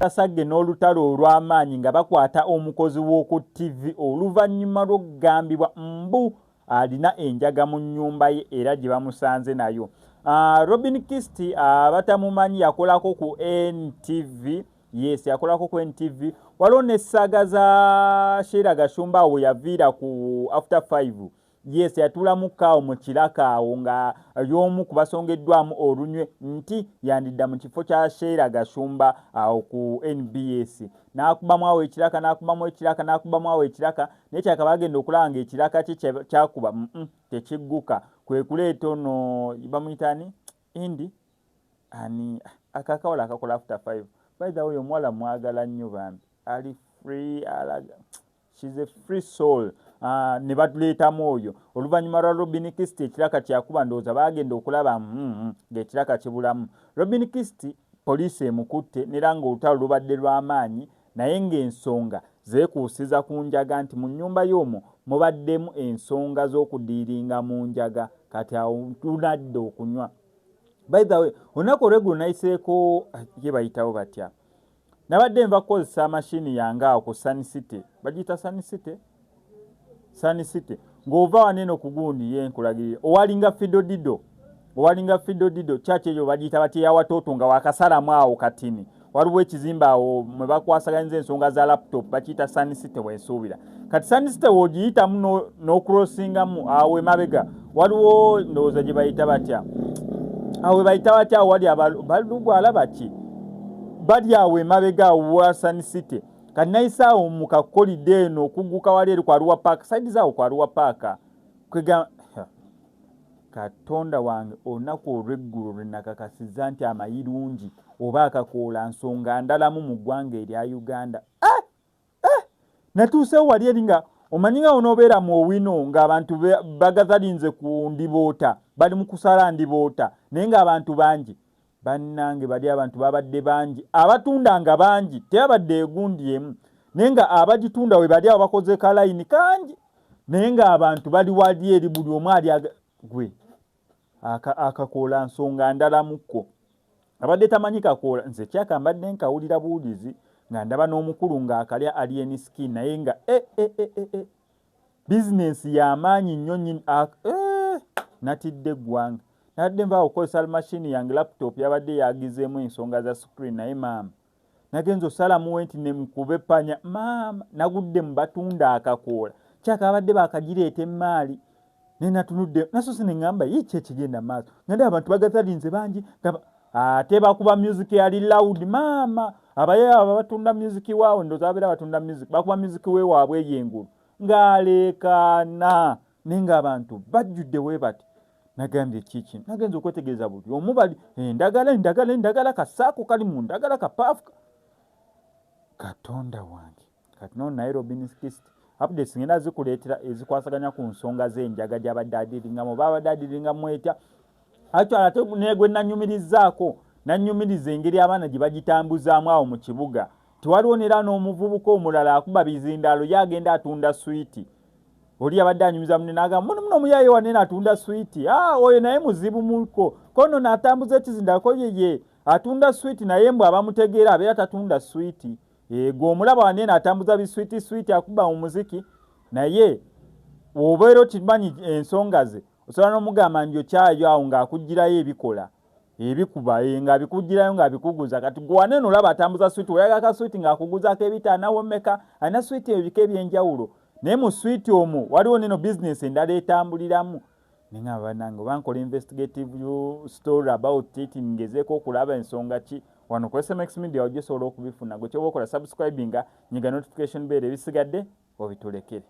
Tasagge n'olutalo olw'amaanyi nga bakwata omukozi w'oku TV oluvannyuma lw'okugambibwa mbu alina enjaga mu nnyumba ye era gye bamusanze nayo. Robin Kist abatamumanyi yakolako ku NTV. Yes, yakolako ku NTV. Waliwo n'essaaga za Sheila Gashumba we yaviira ku After 5. Yes, yatulamuka awo mu kiraka awo nga y'omu ku basongeddwamu olunywe nti yandidda mu kifo kya Sheila Gashumba awo ku NBS. N'akubamu awo ekiraka naye kyaka bagenda okulaba ng'ekiraka kye kyakuba tekigguka. Kwe kuleeta ono bamuyitani Indi ani akakawola akakola After 5. By the way, omuwala mwagala nnyo bambi. Ali free alaga. She's a free soul. Ne batuleetamu oyo oluvannyuma lwa Robin Kist ekiraka kyakuba ndowooza bagenda okulaba ng'ekiraka kibulamu. Robin Kist poliisi emukutte nera ng'olutalo lubadde lw'amaanyi naye ng'ensonga zeekuusiza ku njaga nti mu nnyumba y'omwo mubaddemu ensonga z'okudiiringa mu njaga kati awo tunadde okunywa. By the way, olunaku olweggulo nayiseeko ye bayitawo batya. Nabadde nva kukozesa mashini yange awo ku Sun City. Bagiyita Sun City? Sun City. Ng'ova waneno ku gundi ye nkulagirira. Owalinga Fido Dido. Chache eyo bagiyita batya ya watoto nga wakasalamu awo katini. Waliwo ekizimba awo mwe bakwasaganyiza ensonga za laptop bakiyita Sun City weesuubira. Kati Sun City w'ogiyitamu n'okurosingamu awo emabega. Waliwo ndowooza gye bayita batya. Awe bayita batya wali abalugwala baki. Bali awo emabega wa Sun City. Kati nayise awo mu kakolide eno okugguka wali eri ku Arua Park. Saidi zaawo ku Arua Park. Katonda wange olunaku olw'eggulu lwe nakakasizza nti amayirungi oba akakoola nsonga ndalamu mu ggwanga erya Uganda. Natuusewo wali eri nga omanyi nga onoobeera mu owino ng'abantu bagazalinze ku ndiboota bali mu kusala ndiboota naye ng'abantu bangi. Bannange bali abantu babadde bangi abatunda nga bangi tebabadde egundi emu naye nga abagitunda we bali abakoze kalayini kangi naye ng'abantu bali wali eri buli omu ali gwe akakoola nsonga ndalamukko abadde tamanyi kakoola nze kyaka mbadde nkawulira buulizi nga ndaba n'omukulu ng'akalya alien skin naye nga bizinensi y'amaanyi nnyo nnyini natidde eggwanga. Nadde nva okukozesa mashini yange laptop yabadde yagizeemu ensonga za screen naye maama nagenza osalamuwe nti ne mukube panya maama nagudde mu batunda akakoola kyaka abadde bakagireeta emmaali ne natunudde nasoose ne ŋŋamba ki ekigenda maaso ngandi abantu bagazalinze bangi ate bakuba music yali loud maama abaye abo batunda music waawo ndowooza babeera batunda music bakuba music weewaabwe ey'engulu ng'aleekaana naye ng'abantu bajjudde we bati. Nagambye kiki nagenza okwetegereza buli omu bali endagala kasaako kali mu ndagala kapaafu. Katonda wange kati nno naye Robin Kist updates ngenda zikuleetera ezikwasaganya ku nsonga z'enjaga gy'abadde adiringamu oba abadde adiringamu etya actually ate negwe nanyumirizzaako nanyumiriza engeri abaana gye bagitambuzaamu awo mu kibuga. Tewaliwo nera n'omuvubuka omulala akuba bizindaalo yagenda atunda swiiti. Oli abadde anyumiza munne n'agamba muno omuyaaye wanene atunda swiiti. Oyo naye muzibu muko kono n'atambuza ekizindaalo ye atunda swiiti naye mbwe abamutegeera abeera tatunda swiiti. Gwe omulaba wanene atambuza biswiiti akuba mu muziki naye obeera okimanyi ensonga ze osobola n'omugamba nti okyayo awo ng'akugirayo ebikola ebikuba ng'abikugirayo ng'abikuguza kati gwe wanene olaba atambuza swiiti oyagala ka swiiti ng'akuguzaako ebitaanawo mmeka alina swiiti ebika ebyenjawulo naye mu swiiti omwo waliwo neno bizinesi endala etambuliramu naye nga bannange oba nkola investigative story about it ngezeeko okulaba ensonga ki wano ku SMX Media ogisobola okubifuna gwe kyoba okola subscribinga nyiga notification bell ebisigadde obitulekere.